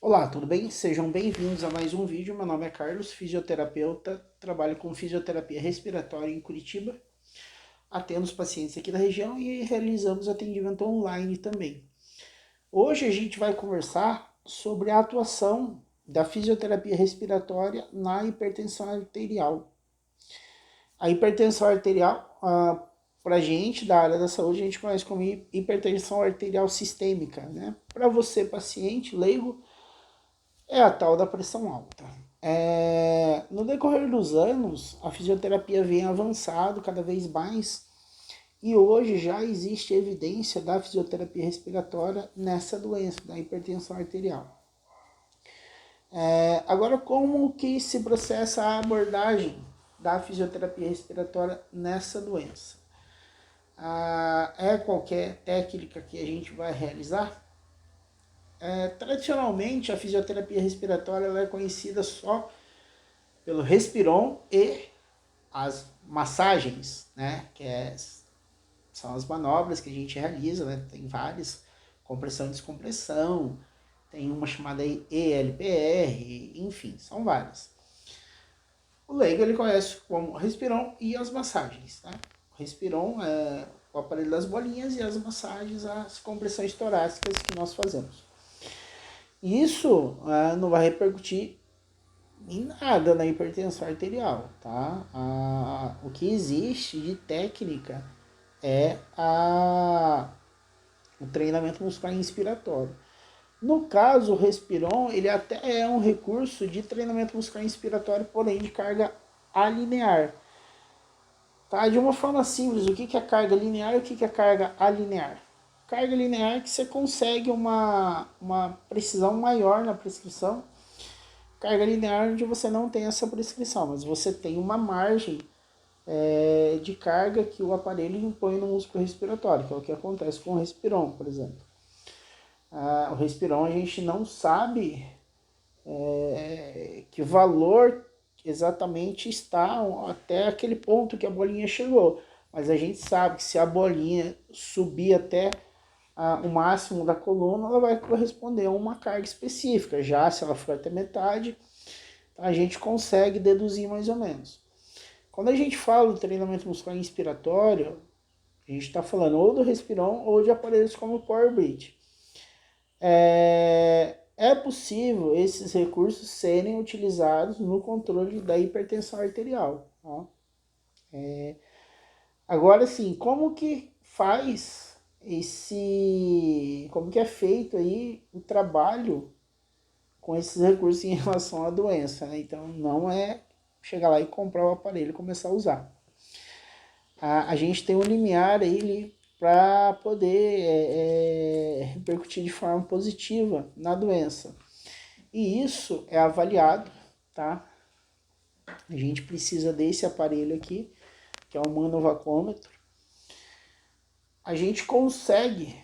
Olá, tudo bem? Sejam bem-vindos a mais um vídeo. Meu nome é Carlos, fisioterapeuta, trabalho com fisioterapia respiratória em Curitiba, atendo os pacientes aqui da região e realizamos atendimento online também. Hoje a gente vai conversar sobre a atuação da fisioterapia respiratória na hipertensão arterial. A hipertensão arterial, para a gente da área da saúde, a gente conhece como hipertensão arterial sistêmica, né? Para você, paciente leigo, é a tal da pressão alta. No decorrer dos anos, a fisioterapia vem avançado cada vez mais e hoje já existe evidência da fisioterapia respiratória nessa doença, da hipertensão arterial. Agora, como que se processa a abordagem da fisioterapia respiratória nessa doença? É qualquer técnica que a gente vai realizar? Tradicionalmente, a fisioterapia respiratória ela é conhecida só pelo respiron e as massagens, né? São as manobras que a gente realiza, né? Tem várias, compressão e descompressão, tem uma chamada ELPR, enfim, são várias. O leigo ele conhece como respiron e as massagens, tá? O respiron é o aparelho das bolinhas e as massagens, as compressões torácicas que nós fazemos. Isso não vai repercutir em nada na hipertensão arterial, tá? O que existe de técnica é o treinamento muscular inspiratório. No caso, o Respiron, ele até é um recurso de treinamento muscular inspiratório, porém de carga alinear. Tá? De uma forma simples, o que é carga linear e o que é carga alinear? Carga linear é que você consegue uma precisão maior na prescrição. Carga linear onde você não tem essa prescrição, mas você tem uma margem de carga que o aparelho impõe no músculo respiratório, que é o que acontece com o Respiron, por exemplo. O Respiron a gente não sabe que valor exatamente está até aquele ponto que a bolinha chegou, mas a gente sabe que se a bolinha subir até o máximo da coluna, ela vai corresponder a uma carga específica. Já se ela for até metade, a gente consegue deduzir mais ou menos. Quando a gente fala do treinamento muscular inspiratório, a gente está falando ou do Respiron ou de aparelhos como o Power Breath. É possível esses recursos serem utilizados no controle da hipertensão arterial. Tá? Agora sim, como que faz como que é feito aí o trabalho com esses recursos em relação à doença, né? Então não é chegar lá e comprar o aparelho e começar a usar. A gente tem um limiar aí para poder repercutir de forma positiva na doença. E isso é avaliado, tá? A gente precisa desse aparelho aqui, que é o manovacômetro. A gente consegue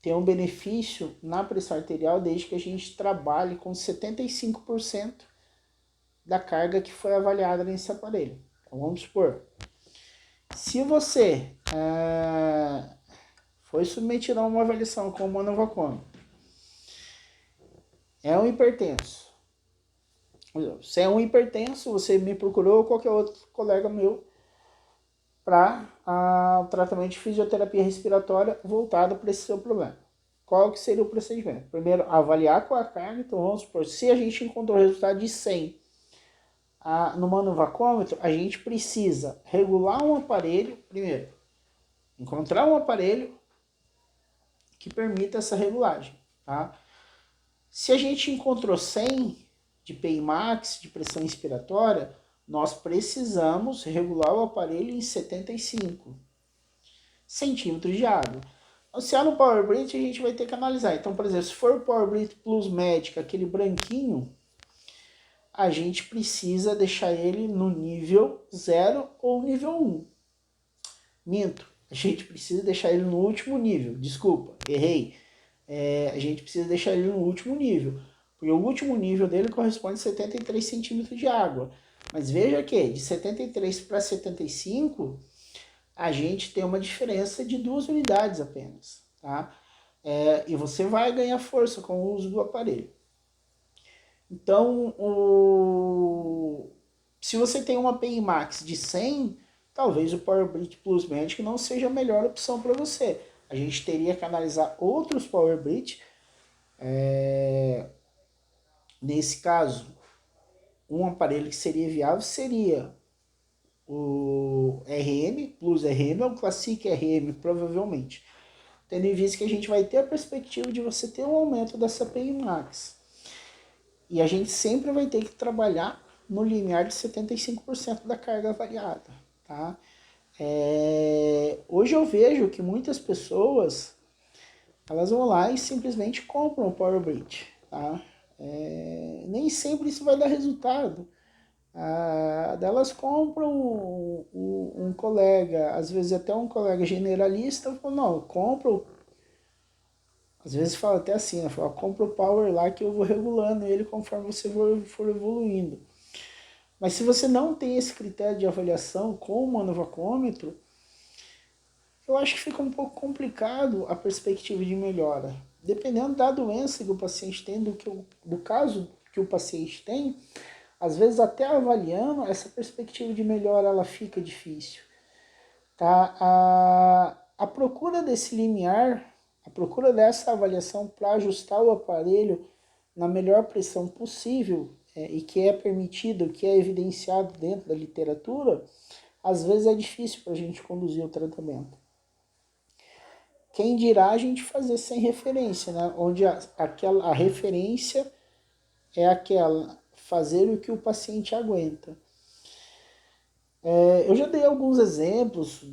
ter um benefício na pressão arterial desde que a gente trabalhe com 75% da carga que foi avaliada nesse aparelho. Então vamos supor, se você foi submetido a uma avaliação com o manovacômetro, é um hipertenso. Se é um hipertenso, você me procurou ou qualquer outro colega meu para o tratamento de fisioterapia respiratória voltado para esse seu problema. Qual que seria o procedimento? Primeiro, avaliar com a carga. Então vamos supor, se a gente encontrou o resultado de 100 no manovacômetro, a gente precisa regular um aparelho, primeiro, encontrar um aparelho que permita essa regulagem, tá? Se a gente encontrou 100 de PI max, de pressão inspiratória, nós precisamos regular o aparelho em 75 centímetros de água. Se há no Power Breath, a gente vai ter que analisar. Então, por exemplo, se for o Power Breath Plus Medic, aquele branquinho, a gente precisa deixar ele no nível 0 ou nível 1. Minto, a gente precisa deixar ele no último nível. Desculpa, errei. A gente precisa deixar ele no último nível, porque o último nível dele corresponde a 73 centímetros de água. Mas veja que de 73 para 75, a gente tem uma diferença de 2 unidades apenas, tá? E você vai ganhar força com o uso do aparelho. Então, se você tem uma PI Max de 100, talvez o Power Bridge Plus Magic não seja a melhor opção para você. A gente teria que analisar outros Power Bridge. Nesse caso, um aparelho que seria viável seria o RM, Plus RM ou o Classic RM, provavelmente. Tendo em vista que a gente vai ter a perspectiva de você ter um aumento dessa PI Max. E a gente sempre vai ter que trabalhar no limiar de 75% da carga avaliada. Tá? Hoje eu vejo que muitas pessoas elas vão lá e simplesmente compram o Power Bridge. Tá? Nem sempre isso vai dar resultado. Delas compram um colega, às vezes até um colega generalista, fala, não, compro. Às vezes fala até assim, né? Fala, compra o power lá que eu vou regulando ele conforme você for evoluindo. Mas se você não tem esse critério de avaliação com o manovacômetro, eu acho que fica um pouco complicado a perspectiva de melhora. Dependendo da doença que o paciente tem, do caso que o paciente tem, às vezes até avaliando, essa perspectiva de melhora ela fica difícil. Tá? A procura desse limiar, a procura dessa avaliação para ajustar o aparelho na melhor pressão possível e que é permitido, que é evidenciado dentro da literatura, às vezes é difícil para a gente conduzir o tratamento. Quem dirá a gente fazer sem referência, né? Onde a referência é aquela, fazer o que o paciente aguenta. Eu já dei alguns exemplos,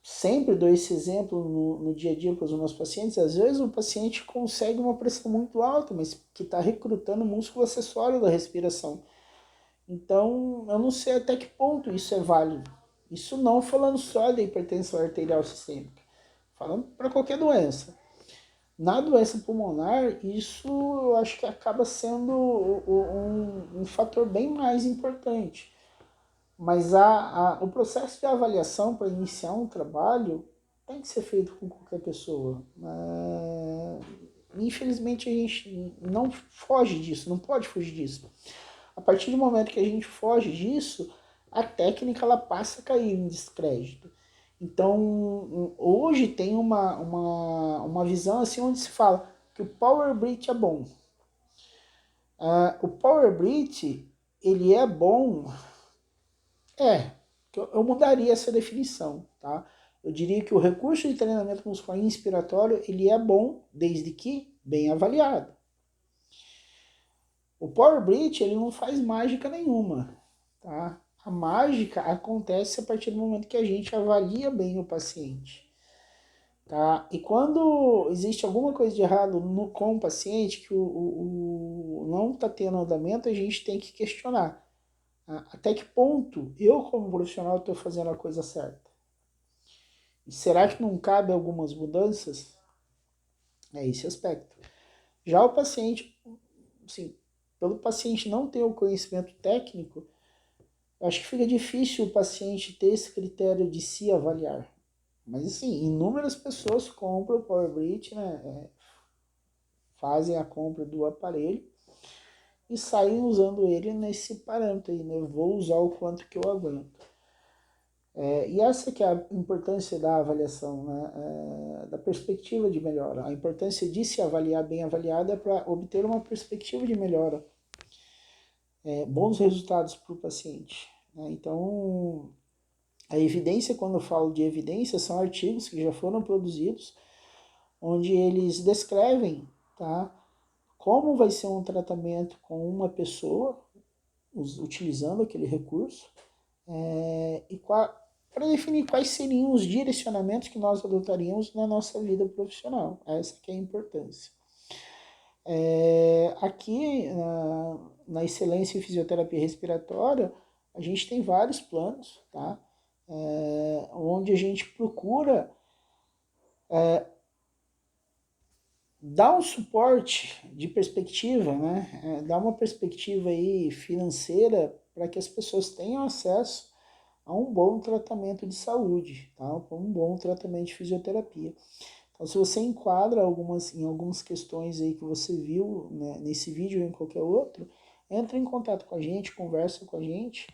sempre dou esse exemplo no dia a dia com os meus pacientes. Às vezes o paciente consegue uma pressão muito alta, mas que está recrutando o músculo acessório da respiração. Então, eu não sei até que ponto isso é válido. Isso não falando só da hipertensão arterial sistêmica, falando para qualquer doença. Na doença pulmonar, isso eu acho que acaba sendo um fator bem mais importante. Mas o processo de avaliação para iniciar um trabalho tem que ser feito com qualquer pessoa. Infelizmente a gente não foge disso, não pode fugir disso. A partir do momento que a gente foge disso, a técnica ela passa a cair em descrédito. Então, hoje tem uma visão assim onde se fala que o Power Bridge é bom. O Power Bridge, ele é bom, eu mudaria essa definição, tá? Eu diria que o recurso de treinamento muscular inspiratório, ele é bom desde que bem avaliado. O Power Bridge, ele não faz mágica nenhuma, tá? A mágica acontece a partir do momento que a gente avalia bem o paciente. Tá? E quando existe alguma coisa de errado com o paciente, que não está tendo andamento, a gente tem que questionar. Até que ponto eu, como profissional, estou fazendo a coisa certa? E será que não cabe algumas mudanças? É esse aspecto. Já o paciente, assim, pelo paciente não ter o conhecimento técnico, acho que fica difícil o paciente ter esse critério de se avaliar. Mas assim, inúmeras pessoas compram o Power Bridge, né? Fazem a compra do aparelho e saem usando ele nesse parâmetro aí, né? Vou usar o quanto que eu aguento. E essa que é a importância da avaliação, né? Da perspectiva de melhora. A importância de se avaliar bem avaliado é para obter uma perspectiva de melhora. Bons resultados para o paciente. Né? Então, a evidência, quando eu falo de evidência, são artigos que já foram produzidos, onde eles descrevem, tá, como vai ser um tratamento com uma pessoa, utilizando aquele recurso, e para definir quais seriam os direcionamentos que nós adotaríamos na nossa vida profissional. Essa que é a importância. Aqui, na Excelência em Fisioterapia Respiratória, a gente tem vários planos, tá? Onde a gente procura dar um suporte de perspectiva, né? Dar uma perspectiva aí financeira para que as pessoas tenham acesso a um bom tratamento de saúde, tá? Um bom tratamento de fisioterapia. Então, se você enquadra em algumas questões aí que você viu, né, nesse vídeo ou em qualquer outro, entra em contato com a gente, conversa com a gente,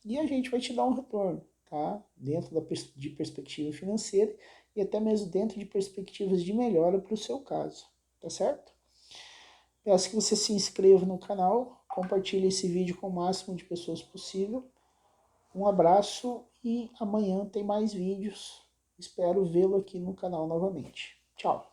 e a gente vai te dar um retorno, tá? Dentro de perspectiva financeira e até mesmo dentro de perspectivas de melhora para o seu caso, tá certo? Peço que você se inscreva no canal, compartilhe esse vídeo com o máximo de pessoas possível. Um abraço e amanhã tem mais vídeos. Espero vê-lo aqui no canal novamente. Tchau!